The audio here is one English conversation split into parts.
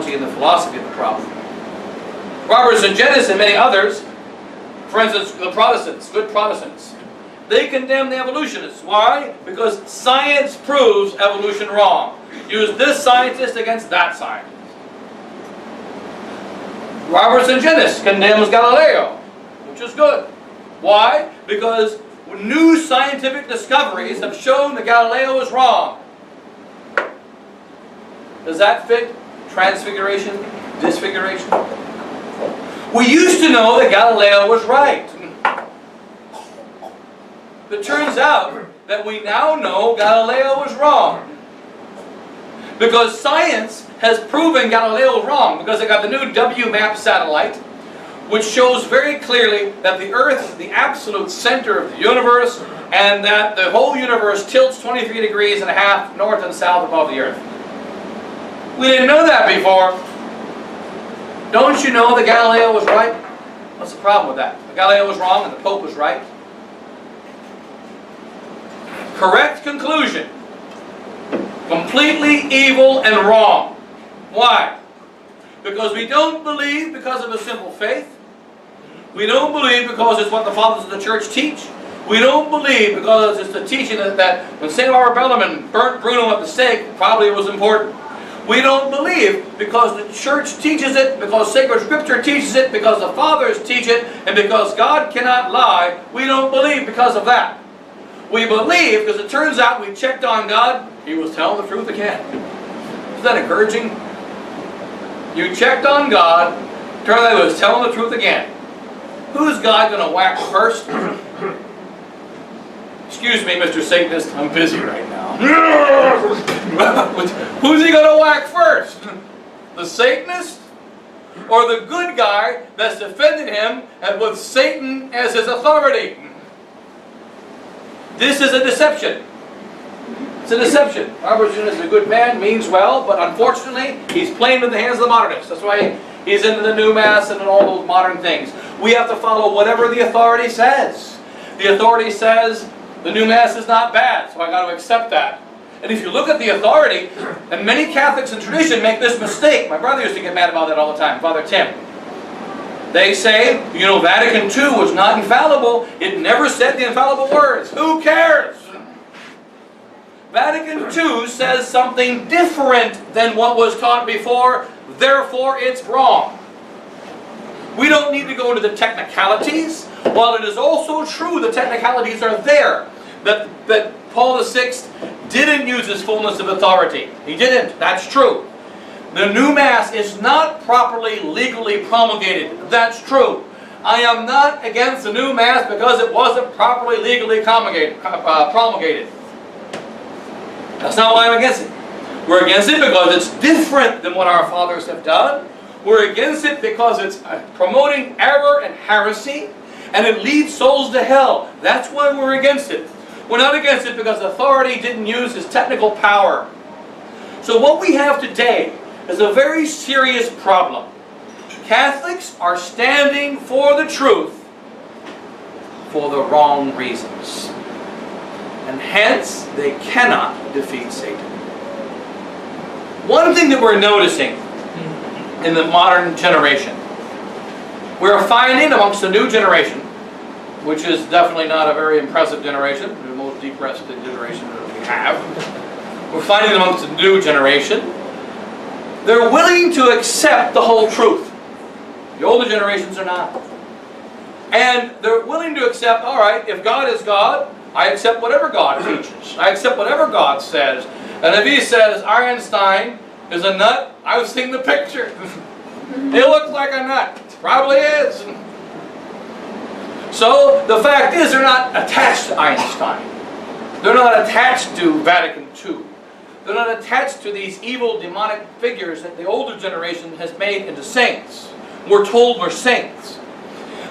theology and the philosophy of the problem. Robertson Jennings and many others, for instance, the Protestants, good Protestants, they condemn the evolutionists. Why? Because science proves evolution wrong. Use this scientist against that scientist. Robertson Jennings condemns Galileo, which is good. Why? Because new scientific discoveries have shown that Galileo is wrong. Does that fit transfiguration, disfiguration? We used to know that Galileo was right. It turns out that we now know Galileo was wrong. Because science has proven Galileo wrong, because they got the new WMAP satellite, which shows very clearly that the Earth is the absolute center of the universe, and that the whole universe tilts 23 degrees and a half north and south above the Earth. We didn't know that before. Don't you know that Galileo was right? What's the problem with that? Galileo was wrong and the Pope was right. Correct conclusion. Completely evil and wrong. Why? Because we don't believe because of a simple faith. We don't believe because it's what the fathers of the church teach. We don't believe because it's the teaching that when St. Barbara Bellarmine burnt Bruno at the stake, probably it was important. We don't believe because the church teaches it, because sacred scripture teaches it, because the fathers teach it, and because God cannot lie. We don't believe because of that. We believe because it turns out we checked on God. He was telling the truth again. Is that encouraging? You checked on God. Turned out He was telling the truth again. Who's God going to whack first? Excuse me, Mr. Satanist, I'm busy right now. Who's He going to whack first? The Satanist? Or the good guy that's defending him and with Satan as his authority? This is a deception. It's a deception. Robertson is a good man, means well, but unfortunately, he's playing in the hands of the modernists. That's why he's into the new mass and all those modern things. We have to follow whatever the authority says. The authority says the new mass is not bad, so I got to accept that. And if you look at the authority, and many Catholics in tradition make this mistake. My brother used to get mad about that all the time, Father Tim. They say, you know, Vatican II was not infallible. It never said the infallible words. Who cares? Vatican II says something different than what was taught before, therefore it's wrong. We don't need to go into the technicalities. While it is also true the technicalities are there, that Paul VI didn't use his fullness of authority. He didn't. That's true. The new Mass is not properly legally promulgated. That's true. I am not against the new Mass because it wasn't properly legally promulgated. That's not why I'm against it. We're against it because it's different than what our fathers have done. We're against it because it's promoting error and heresy, and it leads souls to hell. That's why we're against it. We're not against it because authority didn't use his technical power. So what we have today is a very serious problem. Catholics are standing for the truth for the wrong reasons. And hence, they cannot defeat Satan. One thing that we're noticing in the modern generation, we're finding amongst the new generation, which is definitely not a very impressive generation, the most depressed generation that we have. We're finding amongst the new generation, they're willing to accept the whole truth. The older generations are not. And they're willing to accept, all right, if God is God, I accept whatever God teaches. I accept whatever God says. And if He says Einstein is a nut, I was seeing the picture. He looks like a nut. Probably is. So the fact is they're not attached to Einstein. They're not attached to Vatican II. They're not attached to these evil demonic figures that the older generation has made into saints. We're told we're saints.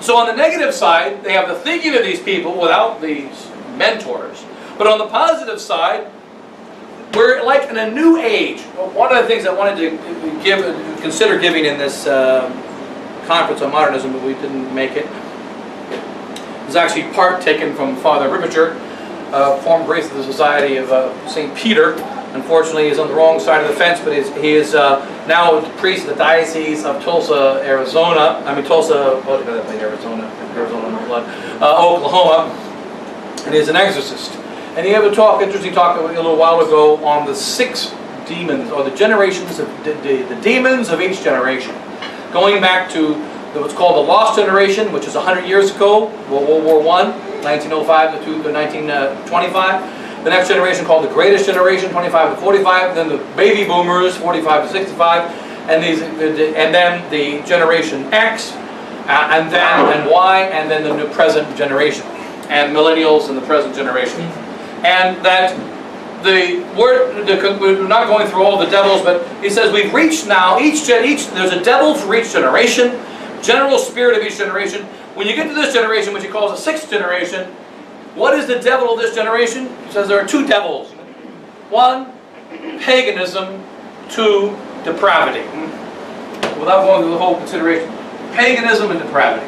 So on the negative side, they have the thinking of these people without these mentors. But on the positive side, we're like in a new age. One of the things I wanted to consider giving in this conference on modernism, but we didn't make it, is actually part taken from Father Ribicher, former Grace of the Society of St. Peter, and Unfortunately, he's on the wrong side of the fence, but he is now a priest of the Diocese of Tulsa, Arizona. Tulsa, what did I say, Arizona, no blood, Oklahoma. And he's an exorcist. And he had a interesting talk a little while ago on the 6 demons, or the generations of the demons of each generation. Going back to what's called the Lost Generation, which is 100 years ago, World War I, 1905 to 1925. The next generation called the Greatest Generation, 25 to 45. Then the Baby Boomers, 45 to 65. And then the Generation X, and Y, and then the new present generation. And millennials in the present generation. And that we're not going through all the devils, but he says we've reached now, there's a devil for each generation, general spirit of each generation. When you get to this generation, which he calls the 6th generation, what is the devil of this generation? He says there are 2 devils. 1, paganism. 2, depravity. Without going through the whole consideration. Paganism and depravity.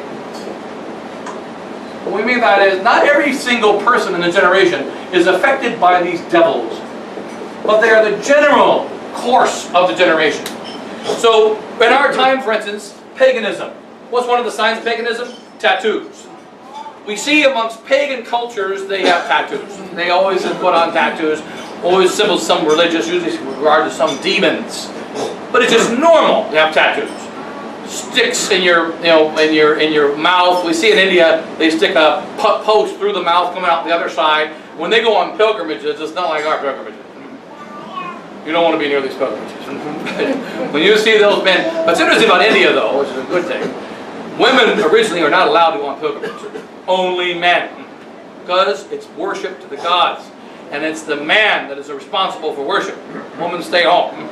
What we mean by that is not every single person in the generation is affected by these devils, but they are the general course of the generation. So in our time, for instance, paganism. What's one of the signs of paganism? Tattoos. We see amongst pagan cultures they have tattoos. They always have put on tattoos, always symbols some religious, usually with regard to some demons. But it's just normal to have tattoos. Sticks in your mouth. We see in India they stick a post through the mouth coming out the other side. When they go on pilgrimages, it's not like our pilgrimages. You don't want to be near these pilgrimages. When you see those men, what's interesting about India though, which is a good thing, women originally are not allowed to go on pilgrimages. Only men, because it's worship to the gods, and it's the man that is responsible for worship. Women stay home.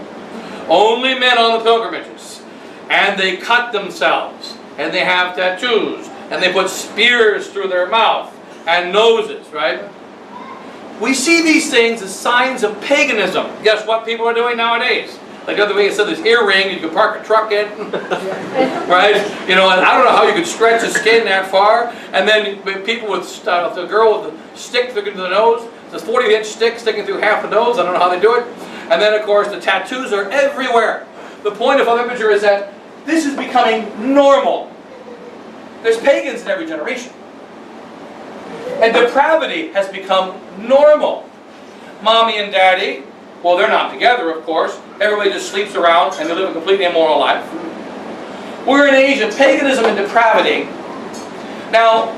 Only men on the pilgrimages. And they cut themselves, and they have tattoos, and they put spears through their mouth and noses, right? We see these things as signs of paganism. Guess what people are doing nowadays? Like the other way, I said, this earring you can park a truck in, right? And I don't know how you could stretch the skin that far. And then people with the girl with the stick sticking to the nose, this 40-inch stick sticking through half the nose. I don't know how they do it. And then, of course, the tattoos are everywhere. The point of our picture is that this is becoming normal. There's pagans in every generation. And depravity has become normal. Mommy and daddy, well, they're not together, of course. Everybody just sleeps around and they live a completely immoral life. We're in an age of paganism and depravity. Now,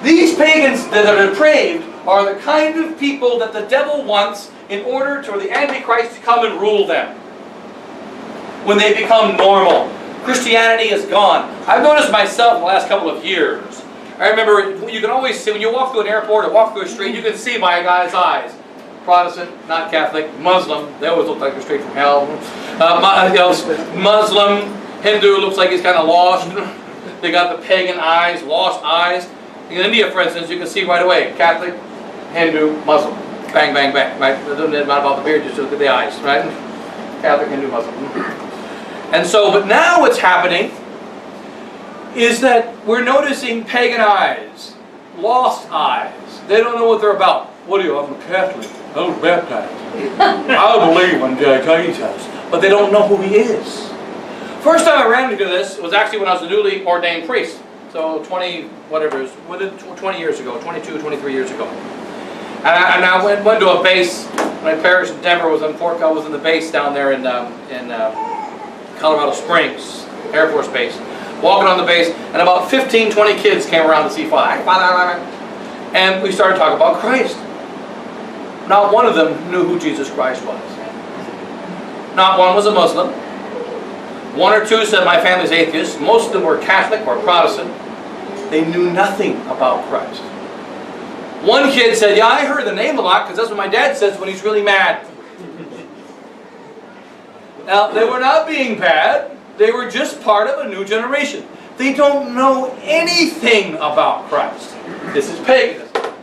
these pagans that are depraved are the kind of people that the devil wants in order for the Antichrist to come and rule them. When they become normal. Christianity is gone. I've noticed myself in the last couple of years. I remember, you can always see, when you walk through an airport or walk through a street, you can see by a guy's eyes. Protestant, not Catholic, Muslim, they always look like they're straight from hell. Muslim, Hindu, looks like he's kind of lost. They got the pagan eyes, lost eyes. In India, for instance, you can see right away, Catholic, Hindu, Muslim. Bang, bang, bang, right? It doesn't matter about the beard, just look at the eyes, right? Catholic, Hindu, Muslim. And so, but now what's happening is that we're noticing pagan eyes, lost eyes. They don't know what they're about. What are you? I'm a Catholic. I was baptized. I believe in Jesus. But they don't know who he is. First time I ran into this was actually when I was a newly ordained priest. So 20 years ago, 22, 23 years ago. And I went to a base. My parish in Denver was on Fort. I was in the base down there in Colorado Springs, Air Force Base. Walking on the base, and about 15, 20 kids came around to see Father. And we started talking about Christ. Not one of them knew who Jesus Christ was. Not one was a Muslim. 1 or 2 said my family's atheist. Most of them were Catholic or Protestant. They knew nothing about Christ. One kid said, yeah, I heard the name a lot because that's what my dad says when he's really mad. Now, they were not being bad. They were just part of a new generation. They don't know anything about Christ. This is paganism.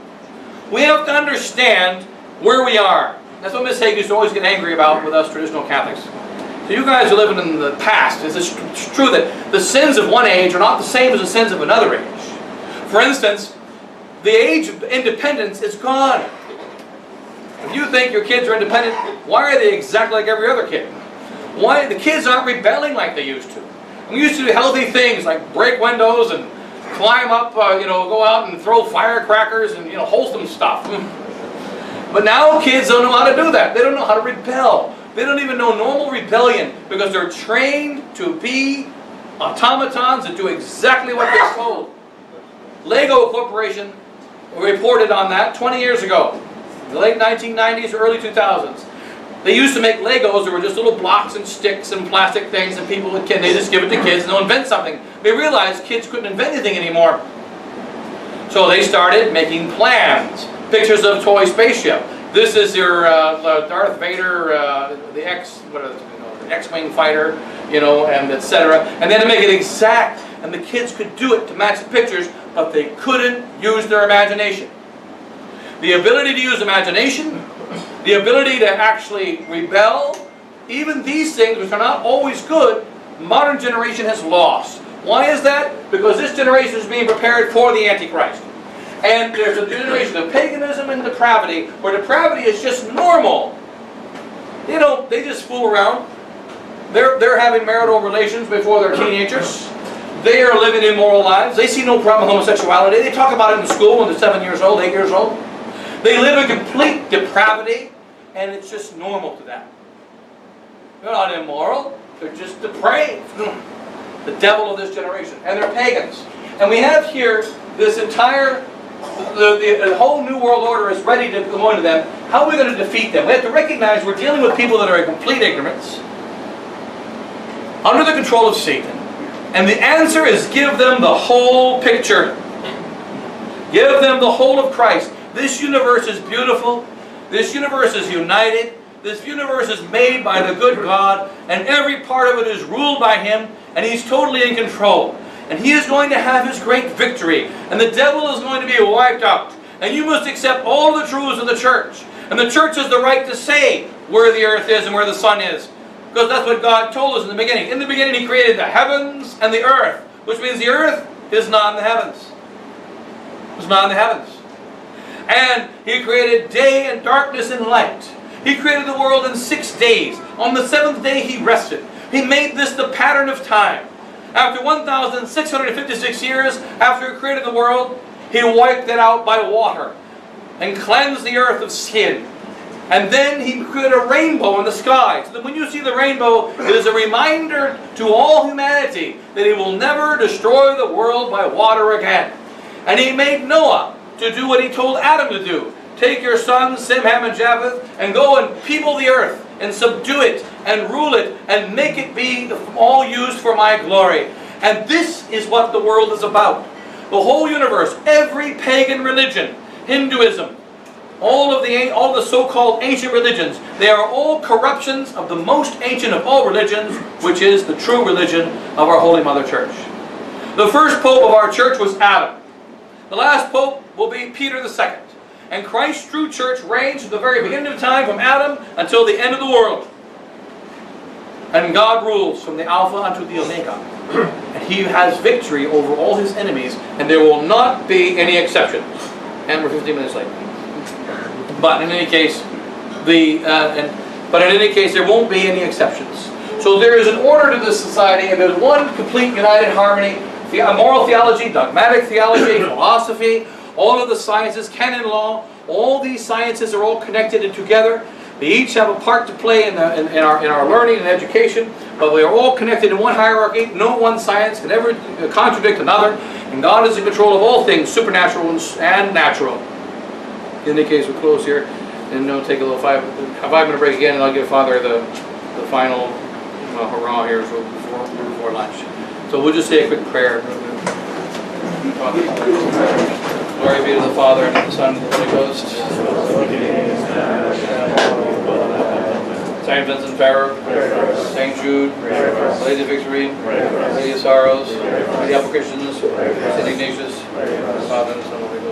We have to understand where we are. That's what Miss Haig used to always get angry about with us traditional Catholics. So you guys are living in the past. It's true that the sins of one age are not the same as the sins of another age. For instance, the age of independence is gone. If you think your kids are independent, why are they exactly like every other kid? Why the kids aren't rebelling like they used to? We used to do healthy things like break windows and climb up, go out and throw firecrackers and wholesome stuff. But now kids don't know how to do that. They don't know how to rebel. They don't even know normal rebellion because they're trained to be automatons that do exactly what they're told. Lego Corporation reported on that 20 years ago, the late 1990s, early 2000s. They used to make Legos that were just little blocks and sticks and plastic things, and people would they just give it to kids and they'll invent something. They realized kids couldn't invent anything anymore. So they started making plans, pictures of toy spaceship. This is your Darth Vader, the X-Wing fighter, and etc. And then to make it exact, and the kids could do it to match the pictures, but they couldn't use their imagination. The ability to use imagination, the ability to actually rebel, even these things, which are not always good, modern generation has lost. Why is that? Because this generation is being prepared for the Antichrist. And there's a generation of paganism and depravity, where depravity is just normal. They just fool around. They're having marital relations before they're teenagers. They are living immoral lives. They see no problem with homosexuality. They talk about it in school when they're 7 years old, 8 years old. They live in complete depravity, and it's just normal to them. They're not immoral. They're just depraved. The devil of this generation. And they're pagans. And we have here this entire, the whole New World Order is ready to go into them. How are we going to defeat them? We have to recognize we're dealing with people that are in complete ignorance, under the control of Satan. And the answer is give them the whole picture. Give them the whole of Christ. This universe is beautiful. This universe is united. This universe is made by the good God, and every part of it is ruled by Him, and He's totally in control. And He is going to have His great victory, and the devil is going to be wiped out. And you must accept all the truths of the church. And the church has the right to say where the earth is and where the sun is, because that's what God told us in the beginning. In the beginning He created the heavens and the earth, which means the earth is not in the heavens. It's not in the heavens. And He created day and darkness and light. He created the world in 6 days. On the 7th day He rested. He made this the pattern of time. After 1,656 years after He created the world, He wiped it out by water and cleansed the earth of sin. And then He created a rainbow in the sky. So that when you see the rainbow, it is a reminder to all humanity that He will never destroy the world by water again. And He made Noah to do what He told Adam to do. Take your sons, Sem, Ham, and Japheth, and go and people the earth, and subdue it, and rule it, and make it be all used for My glory. And this is what the world is about. The whole universe, every pagan religion, Hinduism, all the so-called ancient religions, they are all corruptions of the most ancient of all religions, which is the true religion of our Holy Mother Church. The first pope of our church was Adam. The last pope will be Peter II. And Christ's true church reigns from the very beginning of time, from Adam until the end of the world. And God rules from the Alpha unto the Omega. And He has victory over all His enemies, and there will not be any exceptions. And we're 15 minutes late. But in any case, there won't be any exceptions. So there is an order to this society, and there's one complete united harmony. Moral theology, dogmatic theology, philosophy, all of the sciences, canon law, all these sciences are all connected and together. They each have a part to play in our learning and education, but we are all connected in one hierarchy. No one science can ever contradict another, and God is in control of all things, supernatural and natural. In any case, we'll close here, and we'll take a little 5-minute break again, and I'll give Father the final hurrah here before lunch. So we'll just say a quick prayer. Glory be to the Father, and to the Son, and to the Holy Ghost. Saint Vincent Ferrer, Saint Jude, Lady of Victory, Lady of Sorrows, Lady of Christians, Saint Ignatius, Father and Son, Holy Ghost.